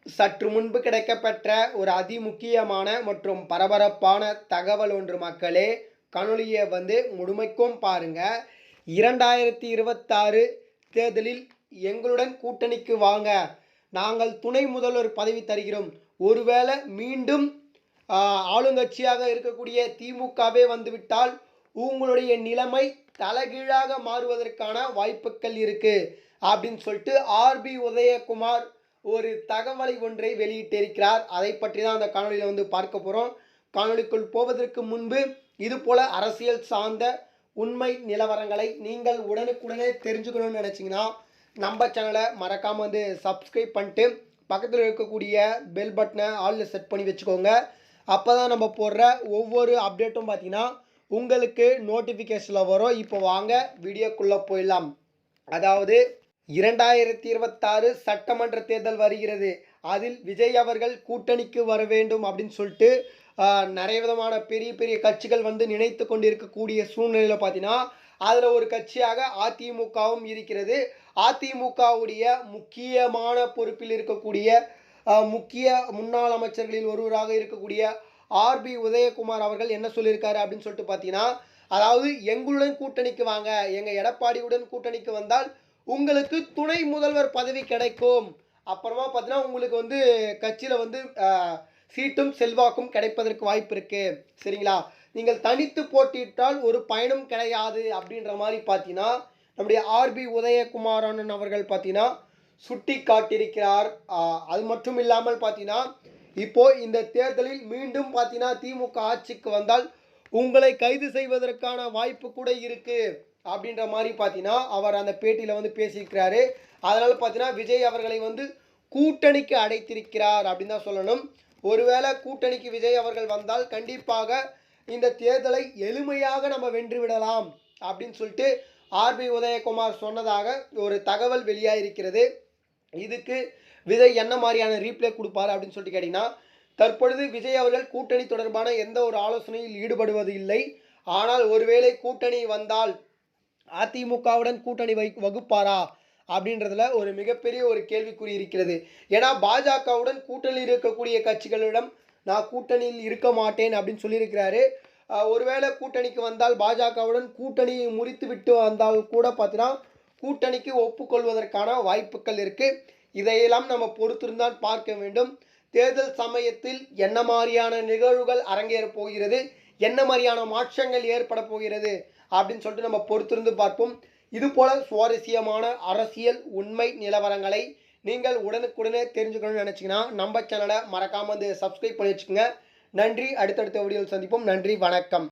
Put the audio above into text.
சற்று முன்பு கிடைக்கப்பெற்ற ஒரு அதிமுக்கியமான மற்றும் பரபரப்பான தகவல் ஒன்று மக்களே. காணொளியை முழுமைக்கும் பாருங்க. 2026 தேர்தலில் எங்களுடன் கூட்டணிக்கு வாங்க, நாங்கள் துணை முதல்வர் பதவி தருகிறோம். ஒருவேளை மீண்டும் ஆளுங்கட்சியாக இருக்கக்கூடிய திமுகவே வந்துவிட்டால் உங்களுடைய நிலைமை தலைகீழாக மாறுவதற்கான வாய்ப்புகள் இருக்கு அப்படின்னு சொல்லிட்டு ஆர்பி உதயகுமார் ஒரு தகவலை ஒன்றை வெளியிட்டிருக்கிறார். அதை பற்றி தான் அந்த காணொலியில் பார்க்க போகிறோம். காணொலிக்குள் போவதற்கு முன்பு இது போல அரசியல் சார்ந்த உண்மை நிலவரங்களை நீங்கள் உடனுக்குடனே தெரிஞ்சுக்கணும்னு நினச்சிங்கன்னா நம்ம சேனலை மறக்காமல் சப்ஸ்கிரைப் பண்ணிட்டு பக்கத்தில் இருக்கக்கூடிய பெல் பட்டனை ஆலில் செட் பண்ணி வச்சுக்கோங்க. அப்போ தான் நம்ம போடுற ஒவ்வொரு அப்டேட்டும் பார்த்தீங்கன்னா உங்களுக்கு நோட்டிஃபிகேஷனில் வரும். இப்போ வாங்க வீடியோக்குள்ளே போயிடலாம். அதாவது 2026 சட்டமன்ற தேர்தல் வருகிறது. அதில் விஜய் அவர்கள் கூட்டணிக்கு வர வேண்டும் அப்படின்னு சொல்லிட்டு நிறைய விதமான பெரிய பெரிய கட்சிகள் நினைத்து கொண்டிருக்கக்கூடிய சூழ்நிலையில் பார்த்தீங்கன்னா அதில் ஒரு கட்சியாக அதிமுகவும் இருக்கிறது. அதிமுகவுடைய முக்கியமான பொறுப்பில் இருக்கக்கூடிய முக்கிய முன்னாள் அமைச்சர்களில் ஒருவராக இருக்கக்கூடிய ஆர்பி உதயகுமார் அவர்கள் என்ன சொல்லியிருக்காரு அப்படின்னு சொல்லிட்டு பார்த்தீங்கன்னா, அதாவது எங்களுடன் கூட்டணிக்கு வாங்க, எங்கள் எடப்பாடியுடன் கூட்டணிக்கு வந்தால் உங்களுக்கு துணை முதல்வர் பதவி கிடைக்கும். அப்புறமா பார்த்தீங்கன்னா உங்களுக்கு கட்சியில் சீட்டும் செல்வாக்கும் கிடைப்பதற்கு வாய்ப்பு இருக்குது. சரிங்களா? நீங்கள் தனித்து போட்டியிட்டால் ஒரு பயனும் கிடையாது அப்படின்ற மாதிரி பார்த்தீங்கன்னா நம்முடைய ஆர்பி உதயகுமாரன் அவர்கள் பார்த்தீங்கன்னா சுட்டி காட்டியிருக்கிறார். அது மட்டும் இல்லாமல் பார்த்தீங்கன்னா இப்போது இந்த தேர்தலில் மீண்டும் பார்த்தீங்கன்னா திமுக ஆட்சிக்கு வந்தால் உங்களை கைது செய்வதற்கான வாய்ப்பு கூட இருக்குது அப்படின்ற மாதிரி பார்த்தீங்கன்னா அவர் அந்த பேட்டியில் பேசியிருக்கிறாரு. அதனால் பார்த்தீங்கன்னா விஜய் அவர்களை கூட்டணிக்கு அழைத்திருக்கிறார் அப்படின்னு தான் சொல்லணும். ஒருவேளை கூட்டணிக்கு விஜய் அவர்கள் வந்தால் கண்டிப்பாக இந்த தேர்தலை எளிமையாக நம்ம வென்று விடலாம் அப்படின்னு சொல்லிட்டு ஆர்பி உதயகுமார் சொன்னதாக ஒரு தகவல் வெளியாகிருக்கிறது. இதுக்கு விஜய் என்ன மாதிரியான ரீப்ளே கொடுப்பார் அப்படின்னு சொல்லிட்டு கேட்டிங்கன்னா, தற்பொழுது விஜய் அவர்கள் கூட்டணி தொடர்பான எந்த ஒரு ஆலோசனையில் ஈடுபடுவது இல்லை. ஆனால் ஒருவேளை கூட்டணி வந்தால் அதிமுகவுடன் கூட்டணி வகுப்பாரா அப்படின்றதுல ஒரு மிகப்பெரிய ஒரு கேள்விக்குறி இருக்கிறது. ஏன்னா பாஜகவுடன் கூட்டணியில் இருக்கக்கூடிய கட்சிகளிடம் நான் கூட்டணியில் இருக்க மாட்டேன் அப்படின்னு சொல்லியிருக்கிறாரு. ஒருவேளை கூட்டணிக்கு வந்தால் பாஜகவுடன் கூட்டணியை முறித்து விட்டு வந்தால் கூட பார்த்தீங்கன்னா கூட்டணிக்கு ஒப்புக்கொள்வதற்கான வாய்ப்புகள் இருக்குது. இதையெல்லாம் நம்ம பொறுத்திருந்தால் பார்க்க வேண்டும். தேர்தல் சமயத்தில் என்ன மாதிரியான நிகழ்வுகள் அரங்கேறப் போகிறது, என்ன மாதிரியான மாற்றங்கள் ஏற்பட போகிறது அப்படின்னு சொல்லிட்டு நம்ம பொறுத்திருந்து பார்ப்போம். இது போல சுவாரஸ்யமான அரசியல் உண்மை நிலவரங்களை நீங்கள் உடனுக்குடனே தெரிஞ்சுக்கணும்னு நினச்சிங்கன்னா நம்ம சேனலை மறக்காமல் சப்ஸ்கிரைப் பண்ணி வச்சுக்கோங்க. நன்றி. அடுத்தடுத்த வீடியோவில் சந்திப்போம். நன்றி, வணக்கம்.